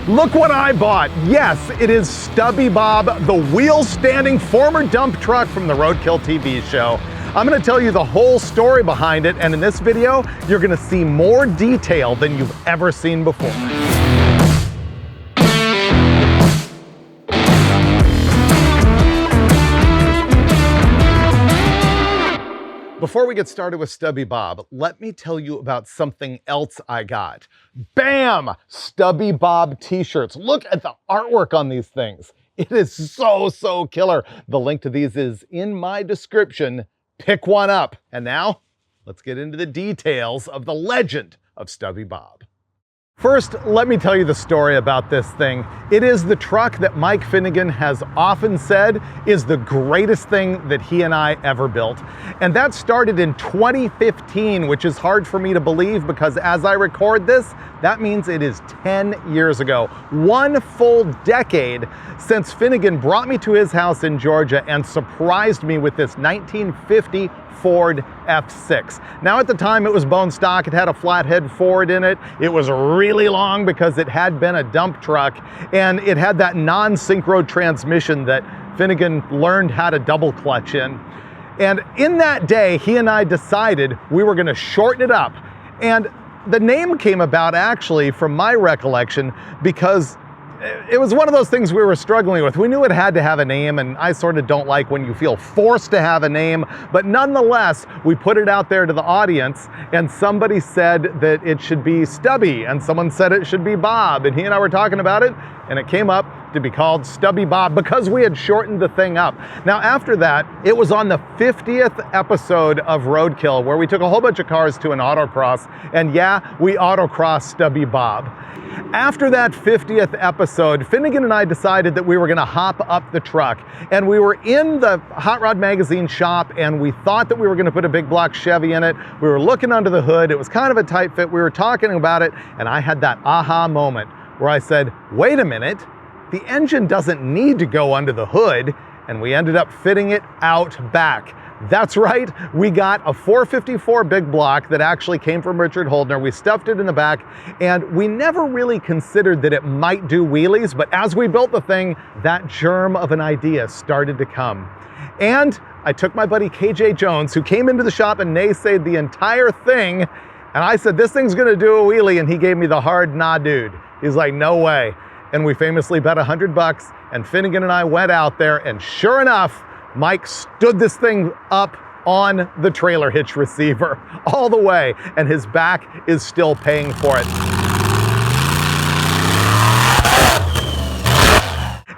Look what I bought. Yes, it is Stubby Bob, the wheel-standing former dump truck from the Roadkill TV show. I'm gonna tell you the whole story behind it, and in this video, you're gonna see more detail than you've ever seen before. Before we get started with Stubby Bob, let me tell you about something else I got. Bam! Stubby Bob t-shirts. Look at the artwork on these things. It is so killer. The link to these is in my description. Pick one up. And now, let's get into the details of the legend of Stubby Bob. First, let me tell you the story about this thing. It is the truck that Mike Finnegan has often said is the greatest thing that he and I ever built. And that started in 2015, which is hard for me to believe because as I record this, that means it is 10 years ago. One full decade since Finnegan brought me to his house in Georgia and surprised me with this 1950 Ford F6. Now at the time it was bone stock, it had a flathead Ford in it. It was really long because it had been a dump truck, and it had that non-synchro transmission that Finnegan learned how to double clutch in. And in that day, he and I decided we were gonna shorten it up. And the name came about actually from my recollection because it was one of those things we were struggling with. We knew it had to have a name, and I sort of don't like when you feel forced to have a name, but nonetheless, we put it out there to the audience, and somebody said that it should be Stubby, and someone said it should be Bob, and he and I were talking about it, and it came up to be called Stubby Bob because we had shortened the thing up. Now after that, it was on the 50th episode of Roadkill where we took a whole bunch of cars to an autocross, and yeah, we autocrossed Stubby Bob. After that 50th episode, Finnegan and I decided that we were gonna hop up the truck, and we were in the Hot Rod Magazine shop, and we thought that we were gonna put a big block Chevy in it. We were looking under the hood. It was kind of a tight fit. We were talking about it, and I had that aha moment where I said, wait a minute, the engine doesn't need to go under the hood, and we ended up fitting it out back. That's right, we got a 454 big block that actually came from Richard Holdner. We stuffed it in the back, and we never really considered that it might do wheelies, but as we built the thing, that germ of an idea started to come. And I took my buddy KJ Jones, who came into the shop and naysayed the entire thing, and I said, this thing's gonna do a wheelie, and he gave me the hard nah, dude. He's like, no way. And we famously bet $100, and Finnegan and I went out there, and sure enough, Mike stood this thing up on the trailer hitch receiver all the way, and his back is still paying for it.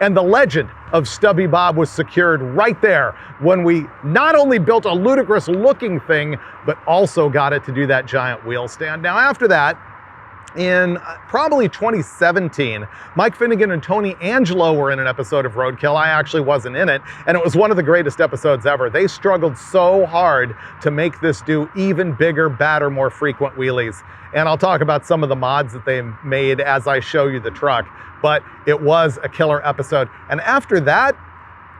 And the legend of Stubby Bob was secured right there when we not only built a ludicrous looking thing, but also got it to do that giant wheel stand. Now after that, in probably 2017, Mike Finnegan and Tony Angelo were in an episode of Roadkill. I actually wasn't in it, and it was one of the greatest episodes ever. They struggled so hard to make this do even bigger, badder, more frequent wheelies. And I'll talk about some of the mods that they made as I show you the truck, but it was a killer episode. And after that,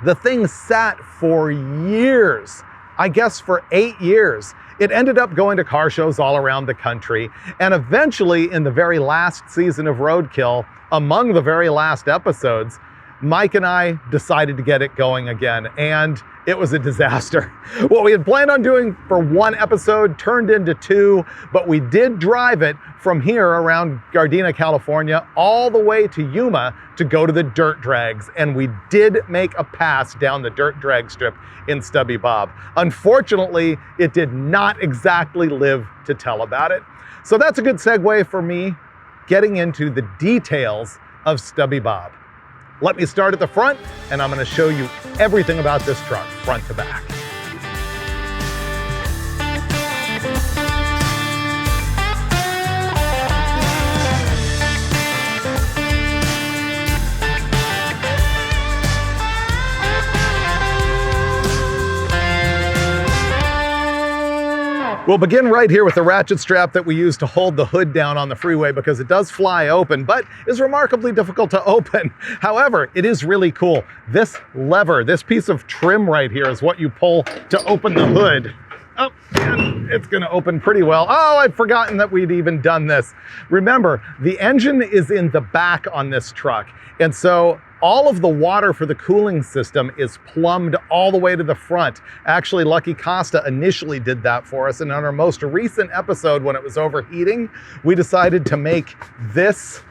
the thing sat for years. I guess for 8 years. It ended up going to car shows all around the country, and eventually in the very last season of Roadkill, among the very last episodes, Mike and I decided to get it going again, and it was a disaster. What we had planned on doing for one episode turned into two, but we did drive it from here around Gardena, California, all the way to Yuma to go to the dirt drags, and we did make a pass down the dirt drag strip in Stubby Bob. Unfortunately, it did not exactly live to tell about it. So that's a good segue for me getting into the details of Stubby Bob. Let me start at the front, and I'm gonna show you everything about this truck, front to back. We'll begin right here with the ratchet strap that we use to hold the hood down on the freeway because it does fly open, but is remarkably difficult to open. However, it is really cool. This lever, this piece of trim right here is what you pull to open the hood. Oh, and it's gonna open pretty well. Oh, I'd forgotten that we'd even done this. Remember, the engine is in the back on this truck. And so all of the water for the cooling system is plumbed all the way to the front. Actually, Lucky Costa initially did that for us. And on our most recent episode, when it was overheating, we decided to make this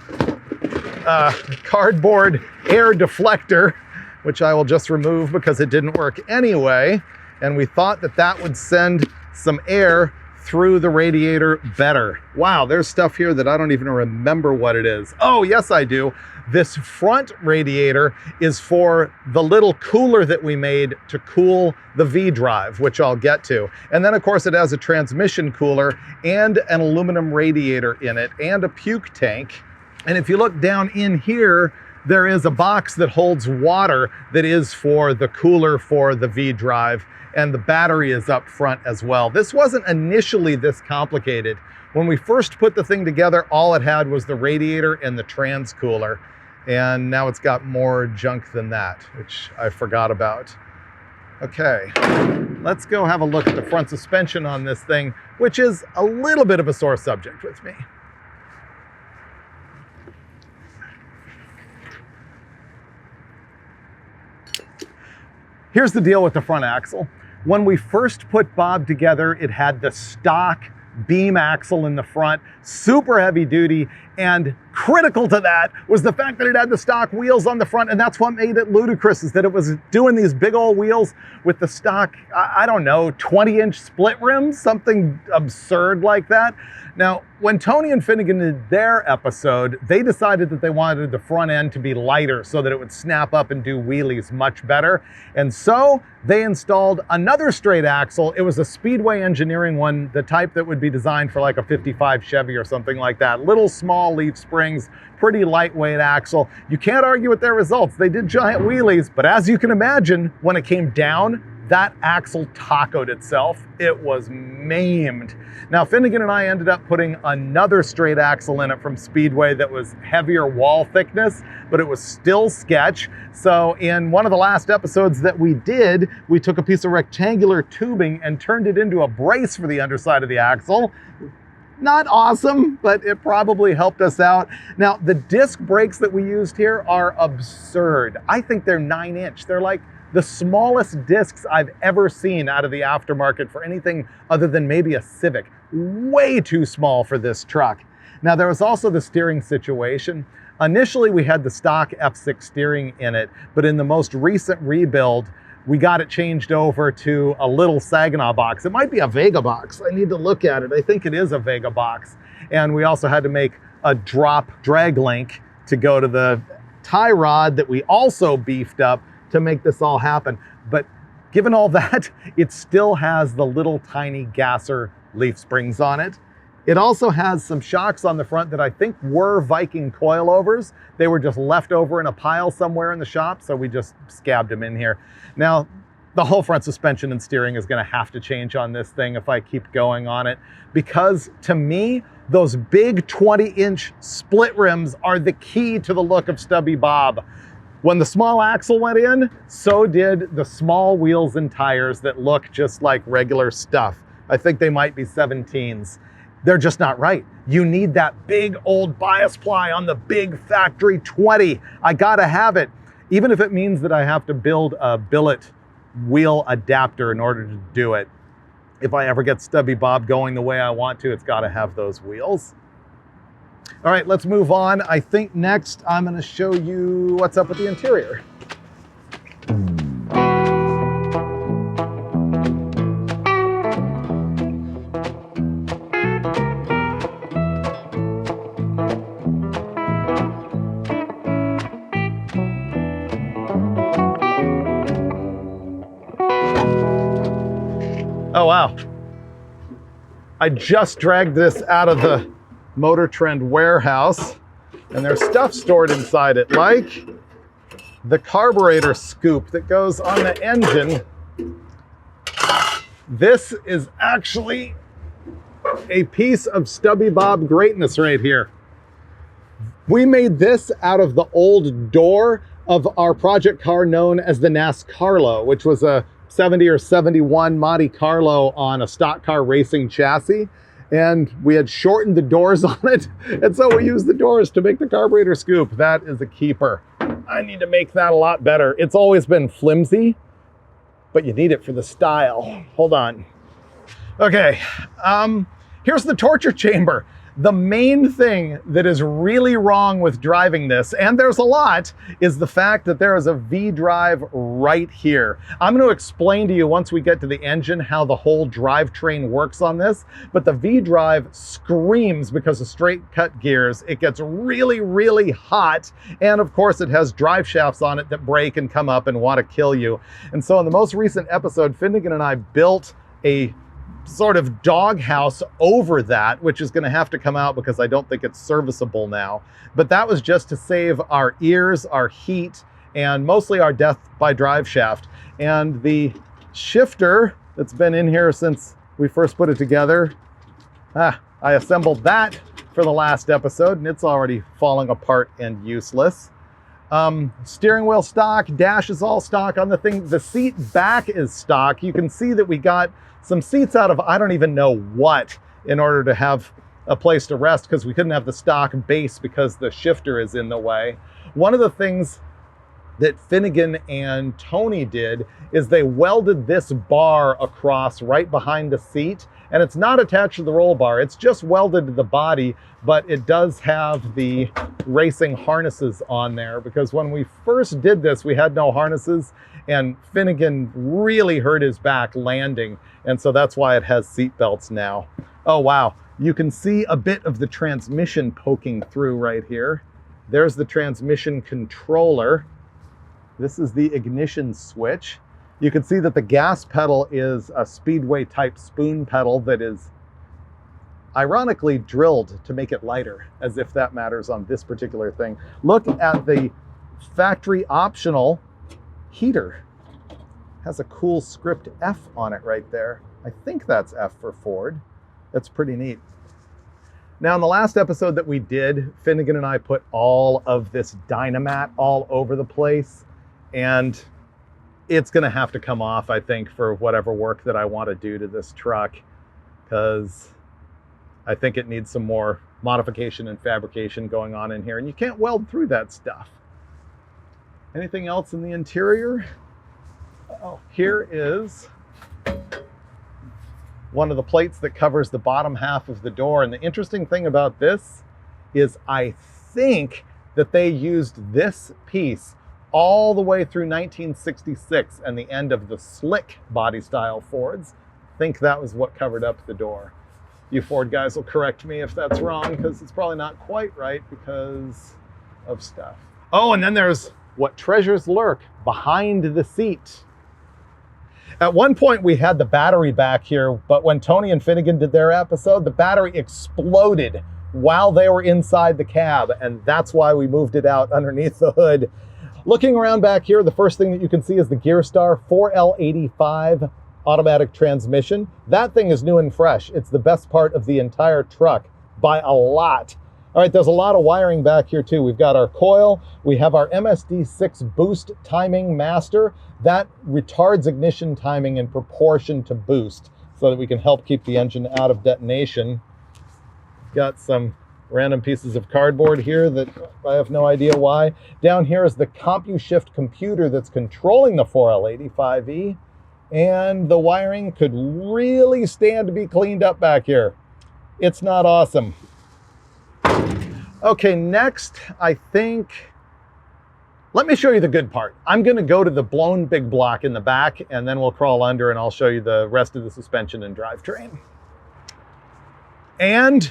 cardboard air deflector, which I will just remove because it didn't work anyway. And we thought that that would send some air through the radiator better. Wow, there's stuff here that I don't even remember what it is. Oh, yes, I do. This front radiator is for the little cooler that we made to cool the V-drive, which I'll get to. And then, of course, it has a transmission cooler and an aluminum radiator in it and a puke tank. And if you look down in here, there is a box that holds water that is for the cooler for the V-drive. And the battery is up front as well. This wasn't initially this complicated. When we first put the thing together, all it had was the radiator and the trans cooler. And now it's got more junk than that, which I forgot about. Okay, let's go have a look at the front suspension on this thing, which is a little bit of a sore subject with me. Here's the deal with the front axle. When we first put Bob together, it had the stock beam axle in the front, super heavy duty, and critical to that was the fact that it had the stock wheels on the front, and that's what made it ludicrous, is that it was doing these big old wheels with the stock, I don't know, 20-inch split rims, something absurd like that. Now, when Tony and Finnegan did their episode, they decided that they wanted the front end to be lighter so that it would snap up and do wheelies much better. And so they installed another straight axle. It was a Speedway Engineering one, the type that would be designed for like a 55 Chevy or something like that. Little small leaf springs, pretty lightweight axle. You can't argue with their results. They did giant wheelies, but as you can imagine, when it came down, that axle tacoed itself. It was maimed. Now, Finnegan and I ended up putting another straight axle in it from Speedway that was heavier wall thickness, but it was still sketch. So in one of the last episodes that we did, we took a piece of rectangular tubing and turned it into a brace for the underside of the axle. Not awesome, but it probably helped us out. Now, the disc brakes that we used here are absurd. I think they're 9-inch. They're like the smallest discs I've ever seen out of the aftermarket for anything other than maybe a Civic. Way too small for this truck. Now, there was also the steering situation. Initially, we had the stock F6 steering in it, but in the most recent rebuild, we got it changed over to a little Saginaw box. It might be a Vega box. I need to look at it. I think it is a Vega box. And we also had to make a drop drag link to go to the tie rod that we also beefed up to make this all happen. But given all that, it still has the little tiny gasser leaf springs on it. It also has some shocks on the front that I think were Viking coilovers. They were just left over in a pile somewhere in the shop, so we just scabbed them in here. Now, the whole front suspension and steering is gonna have to change on this thing if I keep going on it, because to me, those big 20-inch split rims are the key to the look of Stubby Bob. When the small axle went in, so did the small wheels and tires that look just like regular stuff. I think they might be 17s. They're just not right. You need that big old bias ply on the big factory 20. I gotta have it, even if it means that I have to build a billet wheel adapter in order to do it. If I ever get Stubby Bob going the way I want to, it's gotta have those wheels. All right, let's move on. I think next I'm gonna show you what's up with the interior. Oh, wow. I just dragged this out of the MotorTrend warehouse, and there's stuff stored inside it, like the carburetor scoop that goes on the engine. This is actually a piece of Stubby Bob greatness right here. We made this out of the old door of our project car known as the NASCARlo, which was a 70 or 71 Monte Carlo on a stock car racing chassis, and we had shortened the doors on it, and so we used the doors to make the carburetor scoop. That is a keeper. I need to make that a lot better. It's always been flimsy, but you need it for the style. Hold on. Okay, here's the torture chamber. The main thing that is really wrong with driving this, and there's a lot, is the fact that there is a V-drive right here. I'm going to explain to you once we get to the engine how the whole drivetrain works on this, but the V-drive screams because of straight cut gears. It gets really, really hot, and of course it has drive shafts on it that break and come up and want to kill you. And so in the most recent episode, Finnegan and I built a sort of doghouse over that, which is going to have to come out because I don't think it's serviceable now. But that was just to save our ears, our heat, and mostly our death by drive shaft. And the shifter that's been in here since we first put it together, I assembled that for the last episode, and it's already falling apart and useless. Steering wheel stock, dash is all stock on the thing. The seat back is stock. You can see that we got some seats out of I don't even know what in order to have a place to rest, because we couldn't have the stock base because the shifter is in the way. One of the things that Finnegan and Tony did is they welded this bar across right behind the seat, and it's not attached to the roll bar. It's just welded to the body, but it does have the racing harnesses on there, because when we first did this, we had no harnesses, and Finnegan really hurt his back landing, and so that's why it has seat belts now. Oh wow, you can see a bit of the transmission poking through right here. There's the transmission controller. This is the ignition switch. You can see that the gas pedal is a Speedway type spoon pedal that is ironically drilled to make it lighter, as if that matters on this particular thing. Look at the factory optional heater. Has a cool script F on it right there. I think that's F for Ford. That's pretty neat. Now in the last episode that we did, Finnegan and I put all of this Dynamat all over the place, and it's gonna have to come off, I think, for whatever work that I want to do to this truck, because I think it needs some more modification and fabrication going on in here, and you can't weld through that stuff. Anything else in the interior? Oh, here is one of the plates that covers the bottom half of the door. And the interesting thing about this is I think that they used this piece all the way through 1966 and the end of the slick body style Fords. I think that was what covered up the door. You Ford guys will correct me if that's wrong, because it's probably not quite right because of stuff. Oh, and then there's what treasures lurk behind the seat. At one point we had the battery back here, but when Tony and Finnegan did their episode, the battery exploded while they were inside the cab, and that's why we moved it out underneath the hood. Looking around back here, the first thing that you can see is the Gearstar 4L85 automatic transmission. That thing is new and fresh. It's the best part of the entire truck by a lot. All right, there's a lot of wiring back here too. We've got our coil, we have our MSD6 boost timing master. That retards ignition timing in proportion to boost so that we can help keep the engine out of detonation. Got some random pieces of cardboard here that I have no idea why. Down here is the CompuShift computer that's controlling the 4L85E, and the wiring could really stand to be cleaned up back here. It's not awesome. Okay, next, I think, let me show you the good part. I'm gonna go to the blown big block in the back, and then we'll crawl under and I'll show you the rest of the suspension and drivetrain. And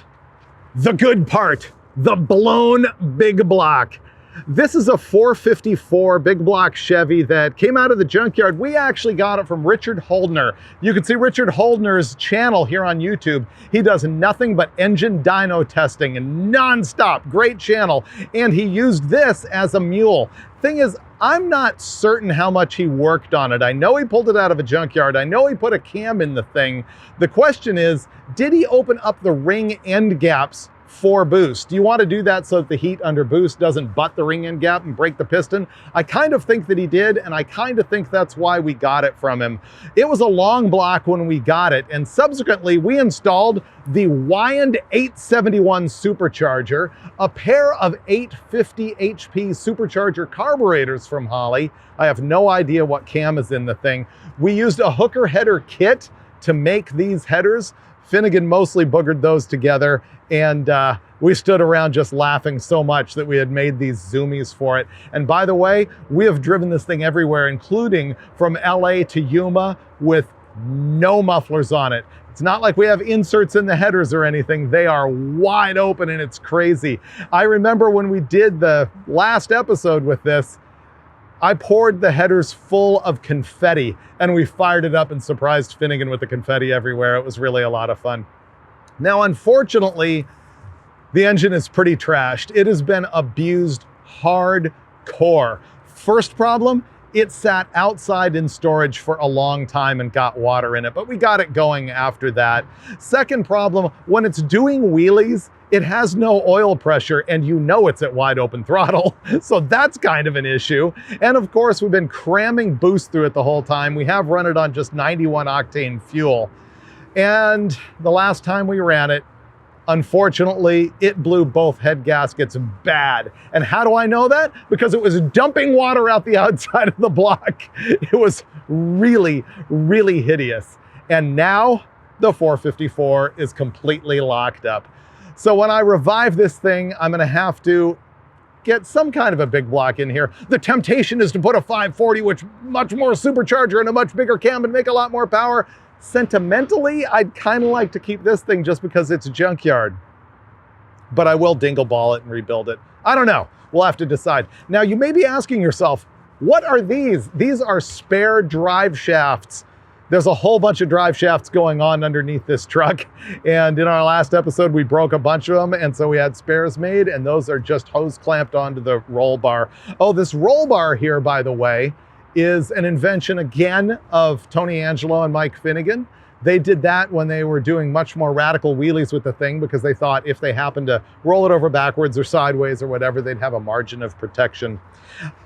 the good part, the blown big block. This is a 454 big block Chevy that came out of the junkyard. We actually got it from Richard Holdner. You can see Richard Holdner's channel here on YouTube. He does nothing but engine dyno testing and nonstop, great channel. And he used this as a mule. Thing is, I'm not certain how much he worked on it. I know he pulled it out of a junkyard. I know he put a cam in the thing. The question is, did he open up the ring end gaps for boost. You want to do that so that the heat under boost doesn't butt the ring end gap and break the piston. I kind of think that he did, and I kind of think that's why we got it from him. It was a long block when we got it, and subsequently we installed the Wyand 871 supercharger, a pair of 850 HP supercharger carburetors from Holley. I have no idea what cam is in the thing. We used a hooker header kit to make these headers. Finnegan mostly boogered those together, and we stood around just laughing so much that we had made these zoomies for it. And by the way, we have driven this thing everywhere, including from LA to Yuma, with no mufflers on it. It's not like we have inserts in the headers or anything. They are wide open and it's crazy. I remember when we did the last episode with this, I poured the headers full of confetti and we fired it up and surprised Finnegan with the confetti everywhere. It was really a lot of fun. Now, unfortunately, the engine is pretty trashed. It has been abused hardcore. First problem, it sat outside in storage for a long time and got water in it, but we got it going after that. Second problem, when it's doing wheelies, it has no oil pressure and you know it's at wide open throttle. So that's kind of an issue. And of course, we've been cramming boost through it the whole time. We have run it on just 91 octane fuel. And the last time we ran it, unfortunately, it blew both head gaskets bad. And how do I know that? Because it was dumping water out the outside of the block. It was really, really hideous. And now the 454 is completely locked up. So when I revive this thing, I'm gonna have to get some kind of a big block in here. The temptation is to put a 540, which much more supercharger and a much bigger cam and make a lot more power. Sentimentally, I'd kind of like to keep this thing just because it's a junkyard, but I will dingle ball it and rebuild it. I don't know, we'll have to decide. Now you may be asking yourself, what are these? These are spare drive shafts. There's a whole bunch of drive shafts going on underneath this truck. And in our last episode, we broke a bunch of them. And so we had spares made, and those are just hose clamped onto the roll bar. Oh, this roll bar here, by the way, is an invention again of Tony Angelo and Mike Finnegan. They did that when they were doing much more radical wheelies with the thing because they thought if they happened to roll it over backwards or sideways or whatever, they'd have a margin of protection.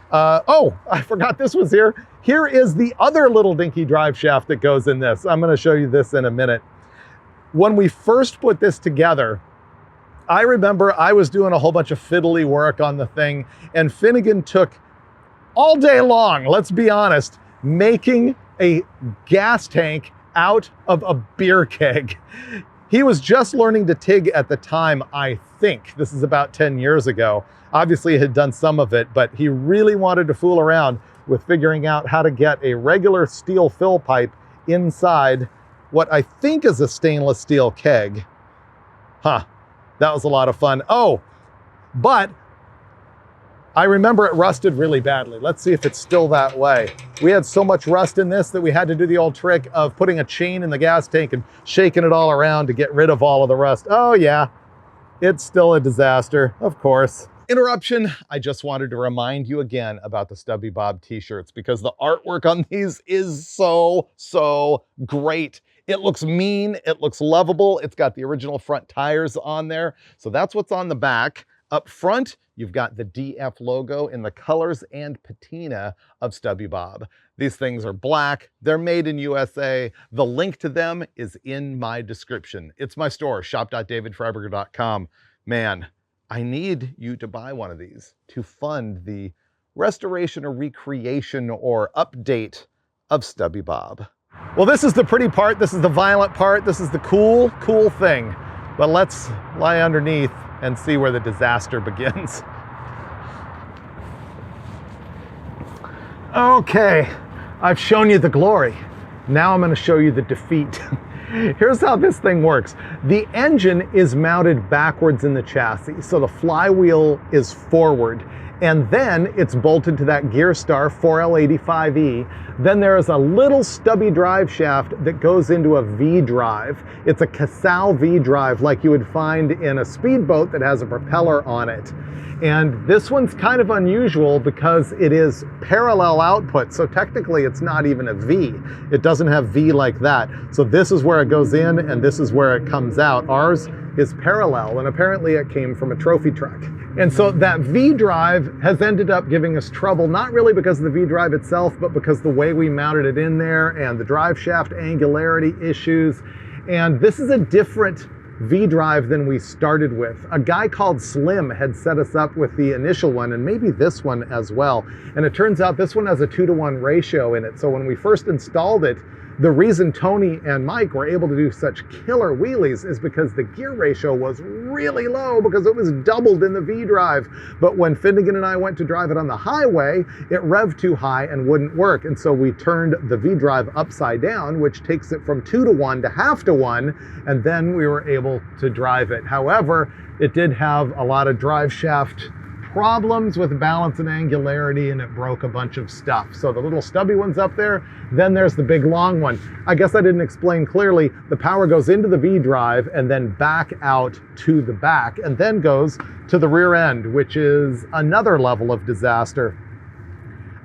Oh, I forgot this was here. Here is the other little dinky drive shaft that goes in this. I'm going to show you this in a minute. When we first put this together, I remember I was doing a whole bunch of fiddly work on the thing, and Finnegan took all day long, let's be honest, making a gas tank out of a beer keg. He was just learning to TIG at the time, I think. This is about 10 years ago. Obviously he had done some of it, but he really wanted to fool around with figuring out how to get a regular steel fill pipe inside what I think is a stainless steel keg. Huh, that was a lot of fun. Oh, but I remember it rusted really badly. Let's see if it's still that way. We had so much rust in this that we had to do the old trick of putting a chain in the gas tank and shaking it all around to get rid of all of the rust. Oh yeah, it's still a disaster, of course. Interruption, I just wanted to remind you again about the Stubby Bob t-shirts because the artwork on these is so great. It looks mean, it looks lovable. It's got the original front tires on there. So that's what's on the back. Up front, you've got the DF logo in the colors and patina of Stubby Bob. These things are black, they're made in USA. The link to them is in my description. It's my store, shop.davidfreiburger.com. Man, I need you to buy one of these to fund the restoration or recreation or update of Stubby Bob. Well, this is the pretty part, this is the violent part, this is the cool thing. But let's lie underneath and see where the disaster begins. Okay, I've shown you the glory. Now I'm going to show you the defeat. Here's how this thing works. The engine is mounted backwards in the chassis, so the flywheel is forward. And then it's bolted to that Gearstar 4L85E. Then there is a little stubby drive shaft that goes into a V-drive. It's a Casal V-drive like you would find in a speedboat that has a propeller on it. And this one's kind of unusual because it is parallel output. So technically it's not even a V. It doesn't have V like that. So this is where it goes in and this is where it comes out. Ours is parallel, and apparently it came from a trophy truck. And so that V-drive has ended up giving us trouble, not really because of the V-drive itself, but because the way we mounted it in there and the drive shaft angularity issues. And this is a different V-drive than we started with. A guy called Slim had set us up with the initial one, and maybe this one as well. And it turns out this one has a 2-to-1 ratio in it. So when we first installed it, the reason Tony and Mike were able to do such killer wheelies is because the gear ratio was really low because it was doubled in the V-drive. But when Finnegan and I went to drive it on the highway, it revved too high and wouldn't work. And so we turned the V-drive upside down, which takes it from 2-to-1 to half-to-1, and then we were able to drive it. However, it did have a lot of drive shaft problems with balance and angularity, and it broke a bunch of stuff. So the little stubby one's up there, then there's the big long one. I guess I didn't explain clearly. The power goes into the V-drive and then back out to the back, and then goes to the rear end, which is another level of disaster.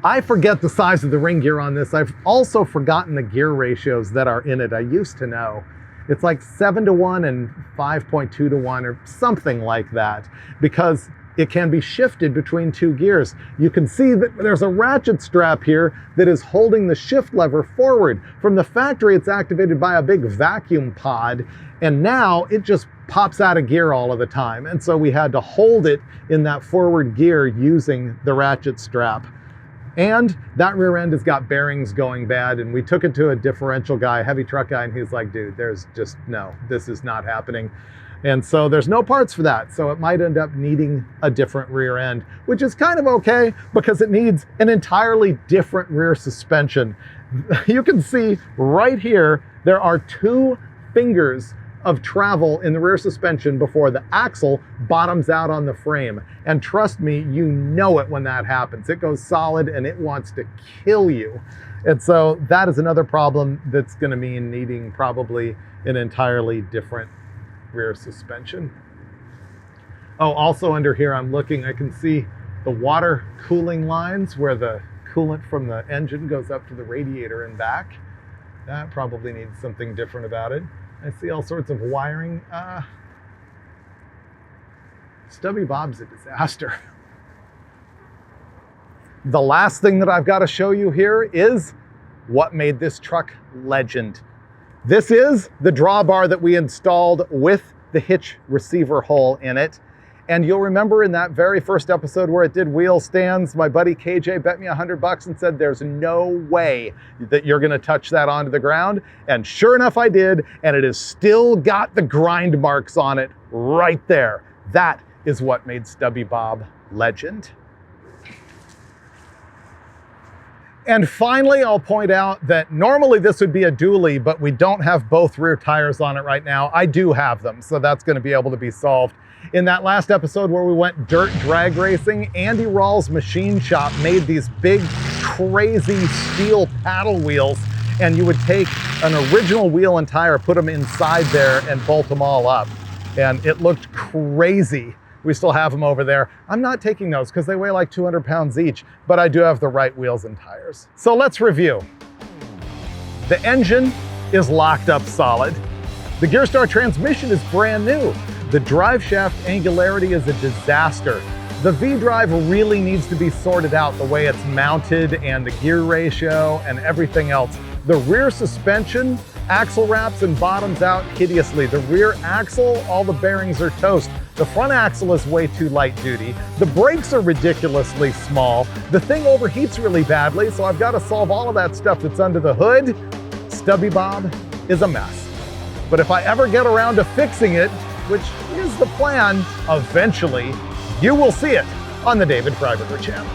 I forget the size of the ring gear on this. I've also forgotten the gear ratios that are in it. I used to know. It's like 7-to-1 and 5.2-to-1 or something like that, because it can be shifted between two gears. You can see that there's a ratchet strap here that is holding the shift lever forward. From the factory, it's activated by a big vacuum pod, and now it just pops out of gear all of the time. And so we had to hold it in that forward gear using the ratchet strap. And that rear end has got bearings going bad, and we took it to a differential guy, heavy truck guy, and he's like, dude, there's just no, this is not happening. And so there's no parts for that. So it might end up needing a different rear end, which is kind of okay because it needs an entirely different rear suspension. You can see right here, there are 2 fingers of travel in the rear suspension before the axle bottoms out on the frame. And trust me, you know it when that happens. It goes solid and it wants to kill you. And so that is another problem that's gonna mean needing probably an entirely different rear suspension. Oh, also under here I'm looking, I can see the water cooling lines where the coolant from the engine goes up to the radiator and back. That probably needs something different about it. I see all sorts of wiring. Stubby Bob's a disaster. The last thing that I've got to show you here is what made this truck legend. This is the drawbar that we installed with the hitch receiver hole in it. And you'll remember in that very first episode where it did wheel stands, my buddy KJ bet me $100 and said, there's no way that you're gonna touch that onto the ground. And sure enough, I did, and it has still got the grind marks on it right there. That is what made Stubby Bob legend. And finally, I'll point out that normally this would be a dually, but we don't have both rear tires on it right now. I do have them, so that's going to be able to be solved. In that last episode where we went dirt drag racing, Andy Rawls' machine shop made these big, crazy steel paddle wheels, and you would take an original wheel and tire, put them inside there, and bolt them all up. And it looked crazy. We still have them over there. I'm not taking those because they weigh like 200 pounds each, but I do have the right wheels and tires. So let's review. The engine is locked up solid. The Gearstar transmission is brand new. The drive shaft angularity is a disaster. The V-drive really needs to be sorted out, the way it's mounted and the gear ratio and everything else. The rear suspension, axle wraps and bottoms out hideously. The rear axle, all the bearings are toast. The front axle is way too light duty. The brakes are ridiculously small. The thing overheats really badly, so I've got to solve all of that stuff that's under the hood. Stubby Bob is a mess. But if I ever get around to fixing it, which is the plan, eventually, you will see it on the David Freiburger Channel.